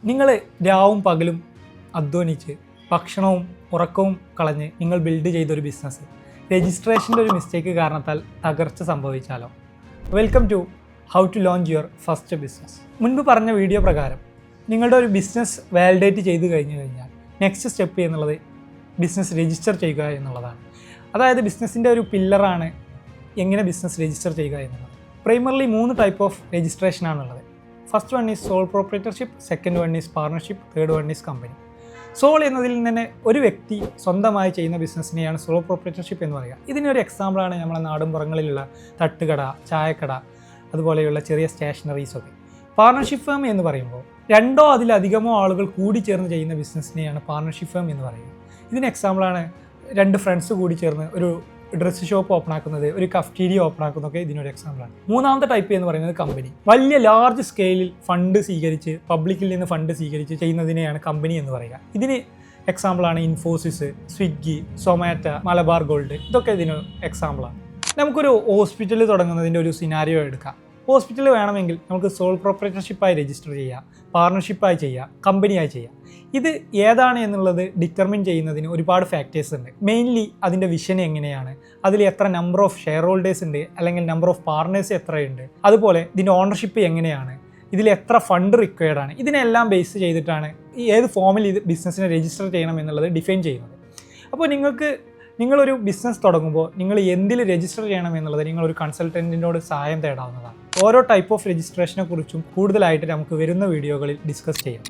നിങ്ങൾ രാവും പകലും അധ്വാനിച്ച് ഭക്ഷണവും ഉറക്കവും കളഞ്ഞ് നിങ്ങൾ ബിൽഡ് ചെയ്തൊരു ബിസിനസ് രജിസ്ട്രേഷൻ്റെ ഒരു മിസ്റ്റേക്ക് കാരണത്താൽ തകർച്ച സംഭവിച്ചാലോ? Welcome to how to launch your first business. മുൻപ് പറഞ്ഞ വീഡിയോ പ്രകാരം നിങ്ങളുടെ ഒരു ബിസിനസ് വാലിഡേറ്റ് ചെയ്ത് കഴിഞ്ഞാൽ നെക്സ്റ്റ് സ്റ്റെപ്പ് എന്നുള്ളത് ബിസിനസ് രജിസ്റ്റർ ചെയ്യുക എന്നുള്ളതാണ്. അതായത് ബിസിനസ്സിൻ്റെ ഒരു പില്ലറാണ് എങ്ങനെ ബിസിനസ് രജിസ്റ്റർ ചെയ്യുക എന്നുള്ളത്. പ്രൈമർലി 3 ടൈപ്പ് ഓഫ് രജിസ്ട്രേഷനാണുള്ളത്. First one is sole proprietorship, second one is partnership, third one is company. Sole എന്നതിൽ തന്നെ ഒരു വ്യക്തി സ്വന്തമായി ചെയ്യുന്ന ബിസിനസ്സിനെയാണ് സോൾ പ്രൊപ്രൈറ്റർഷിപ്പ് എന്ന് പറയുക. ഇതിനൊരു എക്സാമ്പിളാണ് നമ്മളെ നാടുംപുറങ്ങളിലുള്ള തട്ടുകട, ചായക്കട, അതുപോലെയുള്ള ചെറിയ സ്റ്റേഷനറീസൊക്കെ. പാർട്ണർഷിപ്പ് ഫേം എന്ന് പറയുമ്പോൾ 2 അതിലധികമോ ആളുകൾ കൂടി ചേർന്ന് ചെയ്യുന്ന ബിസിനസ്സിനെയാണ് പാർട്ണർഷിപ്പ് ഫേം എന്ന് പറയുന്നത്. ഇതിന് എക്സാമ്പിളാണ് 2 ഫ്രണ്ട്സ് കൂടി ചേർന്ന് ഒരു ഡ്രസ്സ് ഷോപ്പ് ഓപ്പൺ ആക്കുന്നത്, ഒരു കഫ്റ്റീരിയ ഓപ്പൺ ആക്കുന്നതൊക്കെ ഇതിനൊരു എക്സാമ്പിളാണ്. 3ാമത്തെ ടൈപ്പ് എന്ന് പറയുന്നത് കമ്പനി. വലിയ ലാർജ് സ്കെയിലിൽ ഫണ്ട് സ്വീകരിച്ച്, പബ്ലിക്കിൽ നിന്ന് ഫണ്ട് സ്വീകരിച്ച് ചെയ്യുന്നതിനെയാണ് കമ്പനി എന്ന് പറയുക. ഇതിന് എക്സാമ്പിളാണ് ഇൻഫോസിസ്, സ്വിഗ്ഗി, സൊമാറ്റോ, മലബാർ ഗോൾഡ്. ഇതൊക്കെ ഇതിന് എക്സാമ്പിളാണ്. നമുക്കൊരു ഹോസ്പിറ്റൽ തുടങ്ങുന്നതിൻ്റെ ഒരു സിനാരിയോ എടുക്കാം. ഹോസ്പിറ്റൽ വേണമെങ്കിൽ നമുക്ക് സോൾ പ്രൊപ്രൈറ്റർഷിപ്പായി രജിസ്റ്റർ ചെയ്യാം, പാർട്ണർഷിപ്പായി ചെയ്യാം, കമ്പനിയായി ചെയ്യാം. ഇത് ഏതാണ് എന്നുള്ളത് ഡിറ്റർമിൻ ചെയ്യുന്നതിന് ഒരുപാട് ഫാക്ടേഴ്സ് ഉണ്ട്. മെയിൻലി അതിൻ്റെ വിഷൻ എങ്ങനെയാണ്, അതിൽ എത്ര നമ്പർ ഓഫ് ഷെയർ ഹോൾഡേഴ്സ് ഉണ്ട്, അല്ലെങ്കിൽ നമ്പർ ഓഫ് പാർട്ട്നേഴ്സ് എത്രയുണ്ട്, അതുപോലെ ഇതിൻ്റെ ഓണർഷിപ്പ് എങ്ങനെയാണ്, ഇതിൽ എത്ര ഫണ്ട് റിക്വയർഡ് ആണ്, ഇതിനെല്ലാം ബേസ് ചെയ്തിട്ടാണ് ഏത് ഫോമിൽ ഇത് ബിസിനസ്സിനെ രജിസ്റ്റർ ചെയ്യണം എന്നുള്ളത് ഡിഫൈൻ ചെയ്യുന്നത്. അപ്പോൾ നിങ്ങളൊരു ബിസിനസ് തുടങ്ങുമ്പോൾ നിങ്ങൾ എന്തിൽ രജിസ്റ്റർ ചെയ്യണം എന്നുള്ളത് നിങ്ങളൊരു കൺസൾട്ടൻറ്റിനോട് സഹായം തേടാവുന്നതാണ്. ഓരോ ടൈപ്പ് ഓഫ് രജിസ്ട്രേഷനെ കുറിച്ചും കൂടുതലായിട്ട് നമുക്ക് വരുന്ന വീഡിയോകളിൽ ഡിസ്കസ് ചെയ്യാം.